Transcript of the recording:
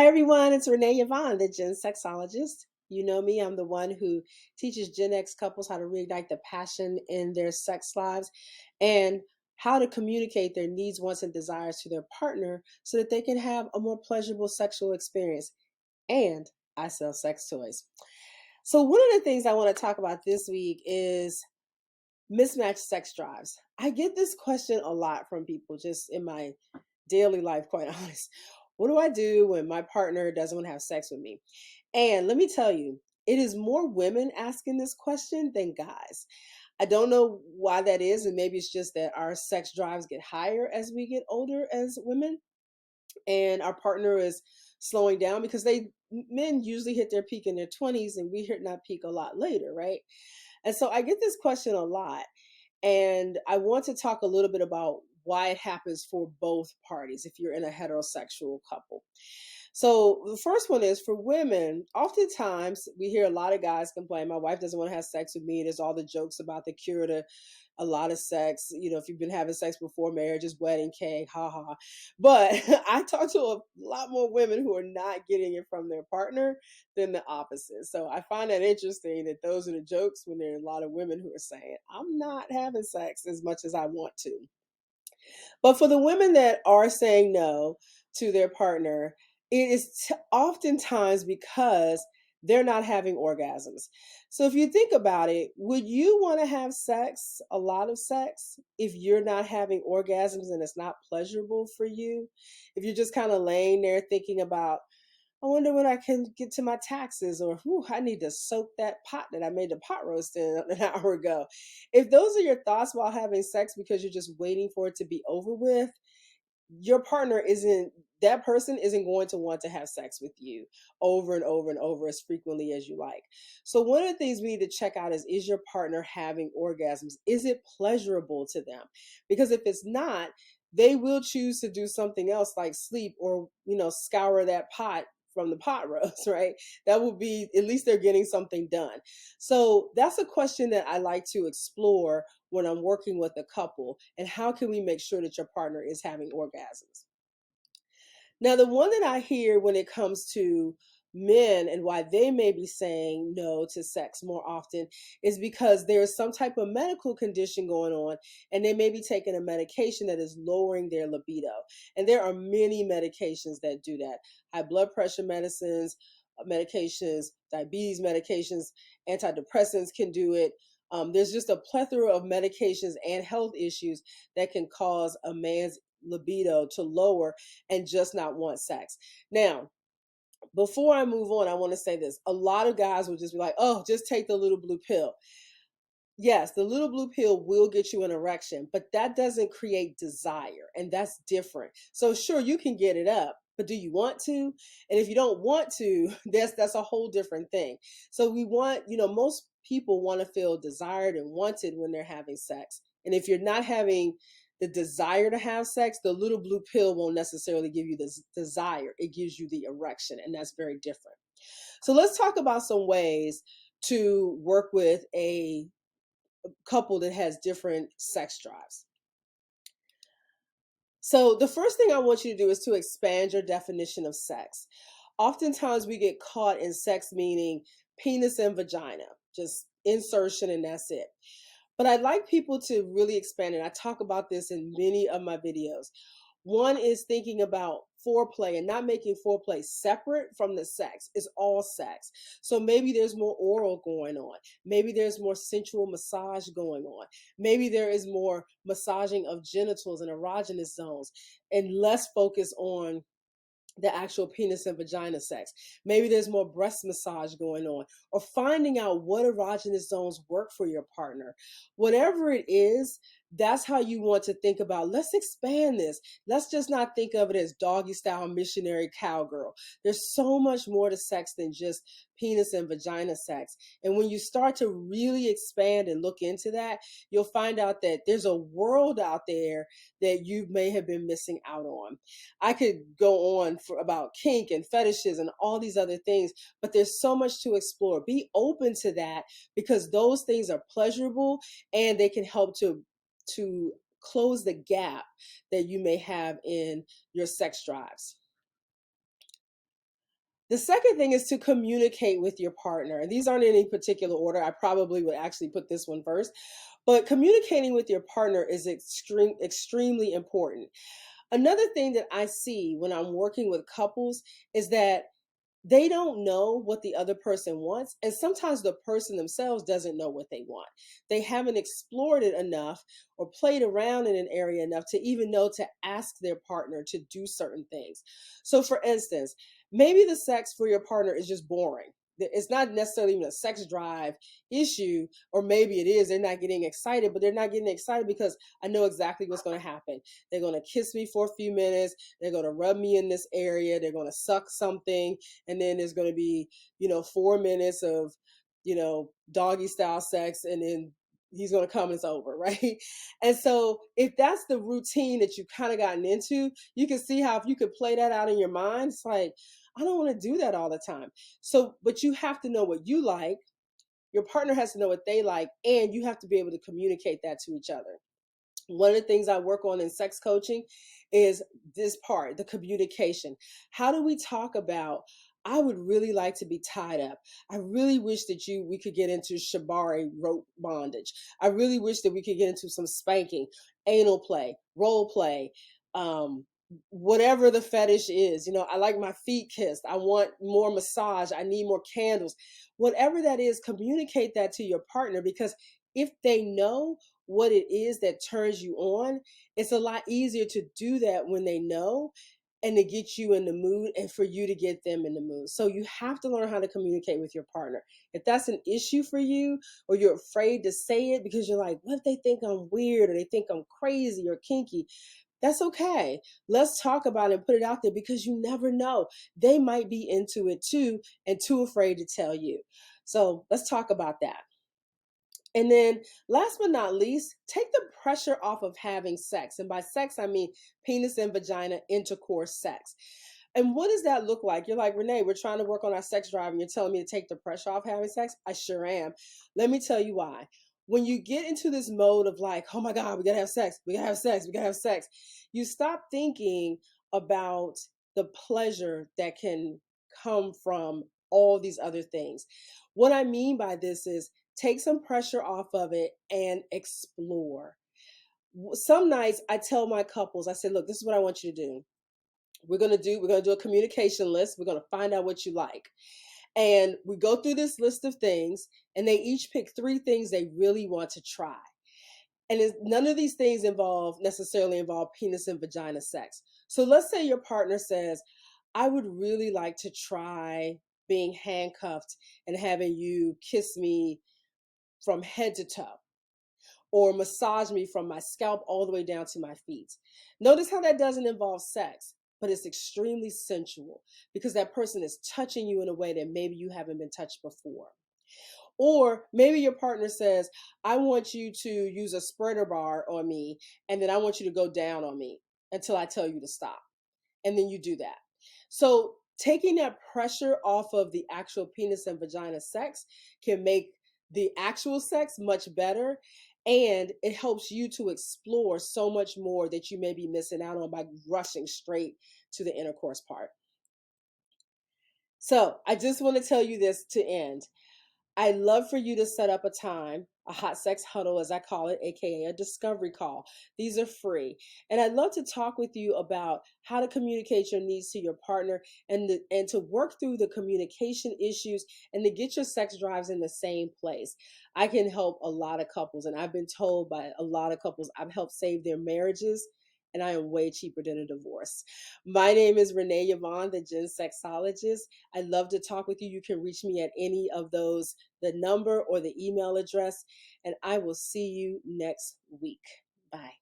everyone, it's Renee Yvonne, the Gen Sexologist. You know me, I'm the one who teaches Gen X couples how to reignite the passion in their sex lives and how to communicate their needs, wants, and desires to their partner so that they can have a more pleasurable sexual experience. And I sell sex toys. So, one of the things I want to talk about this week is mismatched sex drives. I get this question a lot from people just in my daily life, quite honest. What do I do when my partner doesn't want to have sex with me? And let me tell you, it is more women asking this question than guys. I don't know why that is, and maybe it's just that our sex drives get higher as we get older as women, and our partner is slowing down because men usually hit their peak in their 20s and we hit that peak a lot later, right? And so I get this question a lot. And I want to talk a little bit about why it happens for both parties if you're in a heterosexual couple. So the first one is for women. Oftentimes we hear a lot of guys complain, my wife doesn't want to have sex with me. There's all the jokes about the cure to a lot of sex. You know, if you've been having sex before marriage, is wedding cake, ha ha. But I talk to a lot more women who are not getting it from their partner than the opposite. So I find that interesting that those are the jokes when there are a lot of women who are saying, I'm not having sex as much as I want to. But for the women that are saying no to their partner, it is oftentimes because they're not having orgasms. So if you think about it, would you want to have sex, a lot of sex, if you're not having orgasms and it's not pleasurable for you? If you're just kind of laying there thinking about, I wonder when I can get to my taxes, or whew, I need to soak that pot that I made the pot roast in an hour ago. If those are your thoughts while having sex because you're just waiting for it to be over with, your partner isn't, that person isn't going to want to have sex with you over and over and over as frequently as you like. So one of the things we need to check out is your partner having orgasms? Is it pleasurable to them? Because if it's not, they will choose to do something else like sleep or, scour that pot from the pot roast, right? That would be, at least they're getting something done. So that's a question that I like to explore when I'm working with a couple, and how can we make sure that your partner is having orgasms? Now, the one that I hear when it comes to men and why they may be saying no to sex more often is because there's some type of medical condition going on and they may be taking a medication that is lowering their libido. And there are many medications that do that. High blood pressure medicines, medications, diabetes medications, antidepressants can do it. There's just a plethora of medications and health issues that can cause a man's libido to lower and just not want sex. Now, before I move on, I want to say this. A lot of guys will just be like, oh, just take the little blue pill. Yes, the little blue pill will get you an erection, but that doesn't create desire, and that's different. So sure, you can get it up, but do you want to? And if you don't want to, that's a whole different thing. So we want, most people want to feel desired and wanted when they're having sex. And if you're not having the desire to have sex, the little blue pill won't necessarily give you this desire. It gives you the erection, and that's very different. So let's talk about some ways to work with a couple that has different sex drives. So the first thing I want you to do is to expand your definition of sex. Oftentimes we get caught in sex meaning penis and vagina, just insertion and that's it. But I'd like people to really expand it. I talk about this in many of my videos. One is thinking about foreplay and not making foreplay separate from the sex. It's all sex. So maybe there's more oral going on. Maybe there's more sensual massage going on. Maybe there is more massaging of genitals and erogenous zones and less focus on the actual penis and vagina sex. Maybe there's more breast massage going on, or finding out what erogenous zones work for your partner. Whatever it is, that's how you want to think about, let's expand this. Let's just not think of it as doggy style missionary cowgirl. There's so much more to sex than just penis and vagina sex. And when you start to really expand and look into that, you'll find out that there's a world out there that you may have been missing out on. I could go on for about kink and fetishes and all these other things, but there's so much to explore. Be open to that because those things are pleasurable and they can help to close the gap that you may have in your sex drives. The second thing is to communicate with your partner. And these aren't in any particular order. I probably would actually put this one first. But communicating with your partner is extremely important. Another thing that I see when I'm working with couples is that they don't know what the other person wants, and sometimes the person themselves doesn't know what they want. They haven't explored it enough or played around in an area enough to even know to ask their partner to do certain things. So for instance, maybe the sex for your partner is just boring. It's not necessarily even a sex drive issue, or maybe it is. They're not getting excited, but they're not getting excited because I know exactly what's going to happen. They're going to kiss me for a few minutes. They're going to rub me in this area. They're going to suck something, and then there's going to be 4 minutes of doggy style sex, and then he's going to come and it's over, right? And so if that's the routine that you've kind of gotten into, you can see how if you could play that out in your mind, it's like, I don't want to do that all the time. So but you have to know what you like, your partner has to know what they like, and you have to be able to communicate that to each other. One of the things I work on in sex coaching is this part, the communication. How do we talk about, I would really like to be tied up. I really wish that we could get into shibari rope bondage. I really wish that we could get into some spanking, anal play, role play, um, whatever the fetish is. I like my feet kissed. I want more massage. I need more candles. Whatever that is, communicate that to your partner, because if they know what it is that turns you on, it's a lot easier to do that when they know, and to get you in the mood and for you to get them in the mood. So you have to learn how to communicate with your partner. If that's an issue for you, or you're afraid to say it because you're like, what if they think I'm weird, or they think I'm crazy or kinky? That's okay. Let's talk about it and put it out there, because you never know. They might be into it too and too afraid to tell you. So let's talk about that. And then last but not least, take the pressure off of having sex. And by sex, I mean penis and vagina intercourse sex. And what does that look like? You're like, Renee, we're trying to work on our sex drive, and you're telling me to take the pressure off having sex? I sure am. Let me tell you why. When you get into this mode of like, oh my God, we gotta have sex, we gotta have sex, we gotta have sex, you stop thinking about the pleasure that can come from all these other things. What I mean by this is, take some pressure off of it and explore. Some nights I tell my couples, I say, look, this is what I want you to do. We're going to do a communication list. We're going to find out what you like. And we go through this list of things, and they each pick 3 things they really want to try. And none of these things necessarily involve penis and vagina sex. So let's say your partner says, I would really like to try being handcuffed and having you kiss me from head to toe, or massage me from my scalp all the way down to my feet. Notice how that doesn't involve sex, but it's extremely sensual, because that person is touching you in a way that maybe you haven't been touched before. Or maybe your partner says, I want you to use a spreader bar on me, and then I want you to go down on me until I tell you to stop. And then you do that. So taking that pressure off of the actual penis and vagina sex can make the actual sex much better. And it helps you to explore so much more that you may be missing out on by rushing straight to the intercourse part. So I just want to tell you this to end. I'd love for you to set up a time, a hot sex huddle, as I call it, aka a discovery call. These are free. And I'd love to talk with you about how to communicate your needs to your partner, and to work through the communication issues, and to get your sex drives in the same place. I can help a lot of couples, and I've been told by a lot of couples I've helped save their marriages, and I am way cheaper than a divorce. My name is Renee Yvonne, the Gen Sexologist. I'd love to talk with you. You can reach me at any of those, the number or the email address, and I will see you next week. Bye.